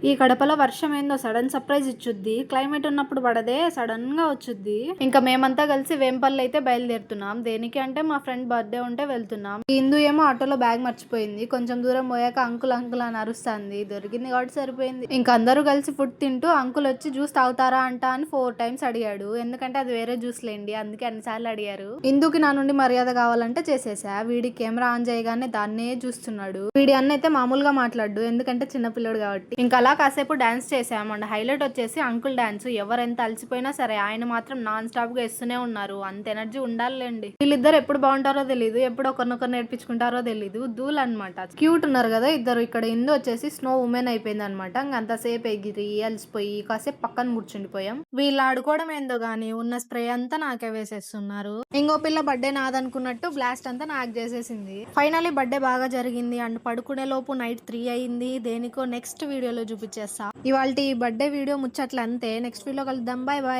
ఈ కడపలో వర్షం ఏందో సడన్ సర్ప్రైజ్ ఇచ్చుద్ది. క్లైమేట్ ఉన్నప్పుడు పడదే, సడన్ గా వచ్చుద్ది. ఇంకా మేమంతా కలిసి వేంపల్లి అయితే బయలుదేరుతున్నాం. దేనికి అంటే మా ఫ్రెండ్ బర్త్డే ఉంటే వెళ్తున్నాం. ఈ హిందూ ఏమో ఆటోలో బ్యాగ్ మర్చిపోయింది. కొంచెం దూరం పోయాక అంకుల్ అంకుల్ అని అరుస్తుంది. దొరికింది కాబట్టి సరిపోయింది. ఇంకా అందరూ కలిసి ఫుడ్ తింటూ అంకుల్ వచ్చి జ్యూస్ తాగుతారా అంట అని 4 times అడిగాడు. ఎందుకంటే అది వేరే జ్యూస్ లేండి, అందుకే అన్నిసార్లు అడిగారు. హిందూకి నా నుండి మర్యాద కావాలంటే చేసేసా. వీడి కెమెరా ఆన్ చేయగానే దాన్నే చూస్తున్నాడు. వీడి అన్న అయితే మామూలుగా మాట్లాడు, ఎందుకంటే చిన్నపిల్లడు కాబట్టి. ఇంకా అలా కాసేపు డాన్స్ చేసాం. అండ్ హైలైట్ వచ్చేసి అంకుల్ డాన్స్. ఎవరెంత అలసిపోయినా సరే ఆయన మాత్రం నాన్ స్టాప్ గా ఇస్తూనే ఉన్నారు. అంత ఎనర్జీ ఉండాలండి. వీళ్ళిద్దరు ఎప్పుడు బాగుంటారో తెలియదు, ఎప్పుడు ఒకరినొకరు నేర్పించుకుంటారో తెలియదు. దూల్ అనమాట. క్యూట్ ఉన్నారు కదా ఇద్దరు. ఇక్కడ ఇందు వచ్చేసి స్నో ఉమెన్ అయిపోయింది అనమాట. అంతసేపు ఎగిరి అలసిపోయి కాసేపు పక్కన కూర్చుండిపోయాం. వీళ్ళు ఆడుకోవడం ఏందో గానీ ఉన్న స్ప్రే అంతా నాకే వేసేస్తున్నారు. ఇంకో పిల్ల బర్త్డే నాదనుకున్నట్టు బ్లాస్ట్ అంతా నాకు చేసేసింది. ఫైనలీ బర్త్డే బాగా జరిగింది. అండ్ పడుకునే లోపు నైట్ 3 అయింది. దేనికో నెక్స్ట్ వీడియోలో చూపించేస్తా. ఇవాళ ఈ బర్త్డే వీడియో ముచ్చట్లు అంతే. నెక్స్ట్ వీడియో కలుద్దాం. Bye bye.